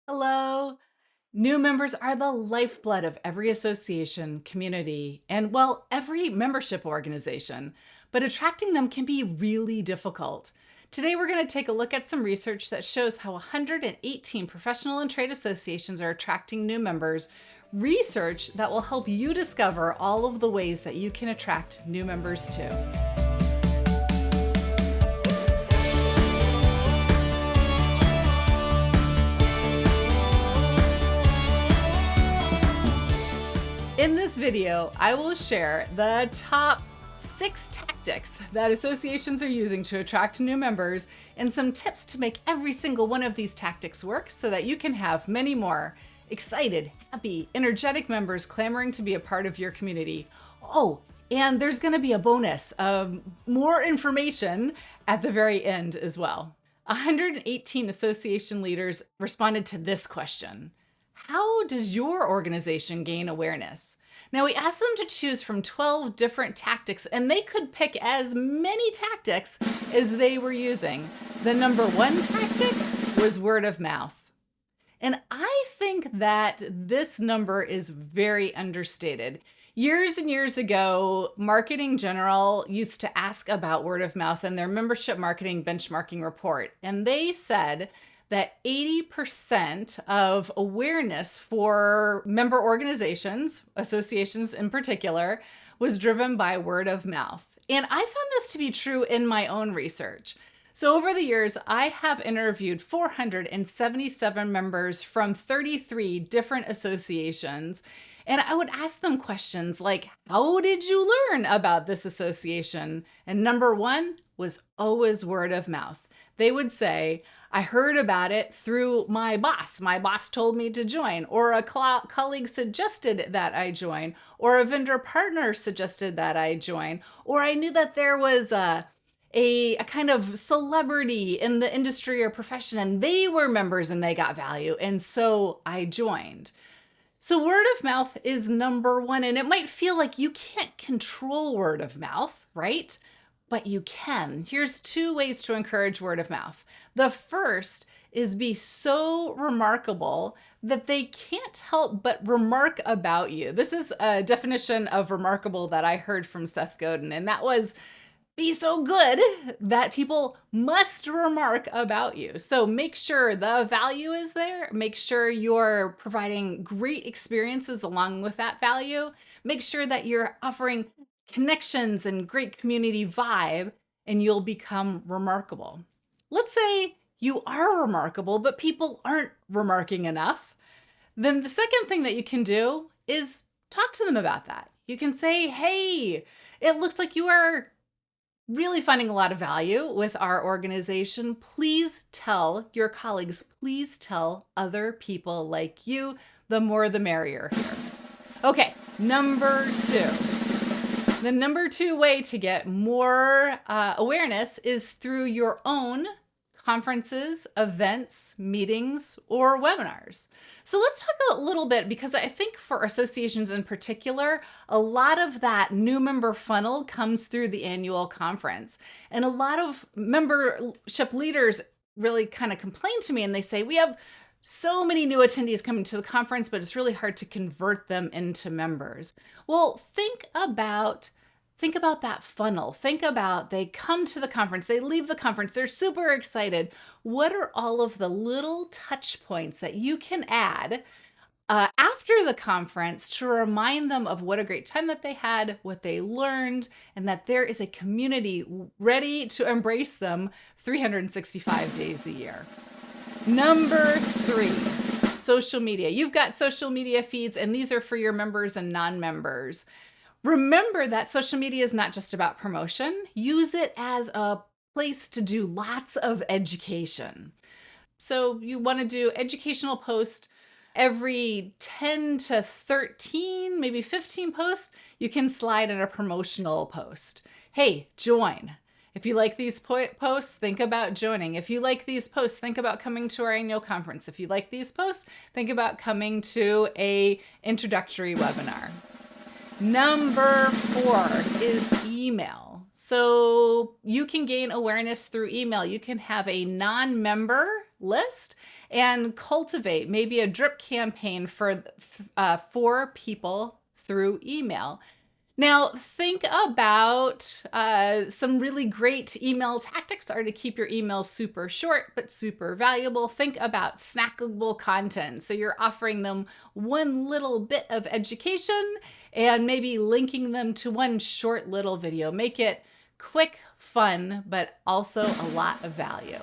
Hello. New members are the lifeblood of every association, community, and well, every membership organization. But attracting them can be really difficult. Today, we're going to take a look at some research that shows how 118 professional and trade associations are attracting new members. Research that will help you discover all of the ways that you can attract new members too. In this video, I will share the top 6 tactics that associations are using to attract new members and some tips to make every single one of these tactics work so that you can have many more excited, happy, energetic members clamoring to be a part of your community. Oh, and there's going to be a bonus of more information at the very end as well. 118 association leaders responded to this question. How does your organization gain awareness? Now, we asked them to choose from 12 different tactics, and they could pick as many tactics as they were using. The number one tactic was word of mouth. And I think that this number is very understated. Years and years ago, Marketing General used to ask about word of mouth in their membership marketing benchmarking report, and they said that 80% of awareness for member organizations, associations in particular, was driven by word of mouth. And I found this to be true in my own research. So over the years, I have interviewed 477 members from 33 different associations. And I would ask them questions like, how did you learn about this association? And number one was always word of mouth. They would say, I heard about it through my boss. My boss told me to join, or a colleague suggested that I join, or a vendor partner suggested that I join, or I knew that there was a kind of celebrity in the industry or profession and they were members and they got value. And so I joined. So word of mouth is number one. And it might feel like you can't control word of mouth, right? But you can. Here's 2 ways to encourage word of mouth. The first is be so remarkable that they can't help but remark about you. This is a definition of remarkable that I heard from Seth Godin, and that was be so good that people must remark about you. So make sure the value is there. Make sure you're providing great experiences along with that value. Make sure that you're offering connections and great community vibe, and you'll become remarkable. Let's say you are remarkable, but people aren't remarking enough. Then the second thing that you can do is talk to them about that. You can say, hey, it looks like you are really finding a lot of value with our organization. Please tell your colleagues, please tell other people like you. The more the merrier here. Okay, number 2. The number 2 way to get more awareness is through your own conferences, events, meetings, or webinars. So let's talk a little bit, because I think for associations in particular, a lot of that new member funnel comes through the annual conference. And a lot of membership leaders really kind of complain to me and they say, we have so many new attendees coming to the conference, but it's really hard to convert them into members. Well, think about that funnel. Think about they come to the conference, they leave the conference, they're super excited. What are all of the little touch points that you can add after the conference to remind them of what a great time that they had, what they learned, and that there is a community ready to embrace them 365 days a year? Number 3, social media. You've got social media feeds, and these are for your members and non-members. Remember that social media is not just about promotion. Use it as a place to do lots of education. So you want to do educational posts every 10 to 13, maybe 15 posts. You can slide in a promotional post. Hey, join. If you like these posts, think about joining. If you like these posts, think about coming to our annual conference. If you like these posts, think about coming to an introductory webinar. Number 4 is email. So you can gain awareness through email. You can have a non-member list and cultivate maybe a drip campaign for people through email. Now, think about some really great email tactics are to keep your emails super short but super valuable. Think about snackable content. So you're offering them one little bit of education and maybe linking them to one short little video. Make it quick, fun, but also a lot of value.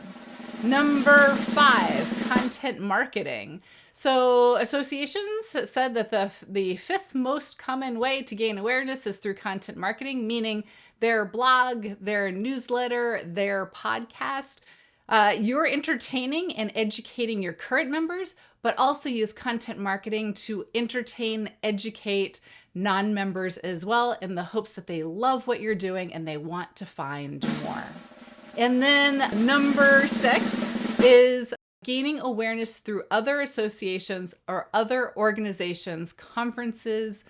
Number 5, content marketing. So associations said that the 5th most common way to gain awareness is through content marketing, meaning their blog, their newsletter, their podcast. You're entertaining and educating your current members, but also use content marketing to entertain, educate non-members as well, in the hopes that they love what you're doing and they want to find more. And then number 6 is gaining awareness through other associations or other organizations, conferences,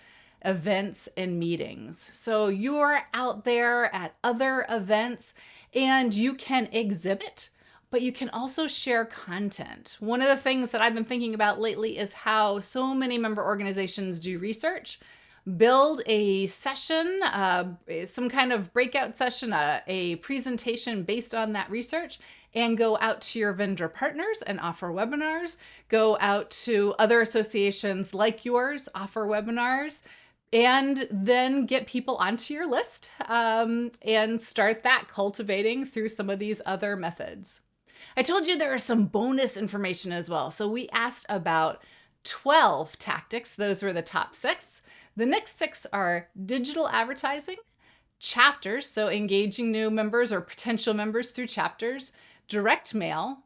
events, and meetings. So you're out there at other events and you can exhibit, but you can also share content. One of the things that I've been thinking about lately is how so many member organizations do research. Build a session, some kind of breakout session, a presentation based on that research, and go out to your vendor partners and offer webinars. Go out to other associations like yours, offer webinars, and then get people onto your list and start that cultivating through some of these other methods. I told you there are some bonus information as well. So we asked about 12 tactics. Those were the top 6. The next 6 are digital advertising, chapters, so engaging new members or potential members through chapters, direct mail,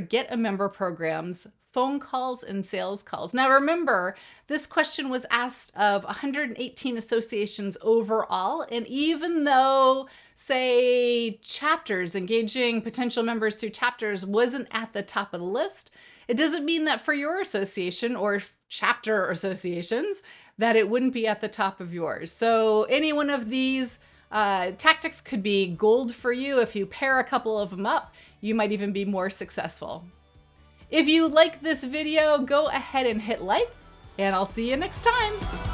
get a member programs, phone calls, and sales calls. Now remember, this question was asked of 118 associations overall, and even though, say, chapters, engaging potential members through chapters wasn't at the top of the list, it doesn't mean that for your association or chapter associations that it wouldn't be at the top of yours. So any one of these tactics could be gold for you. If you pair a couple of them up, you might even be more successful. If you like this video, go ahead and hit like, and I'll see you next time.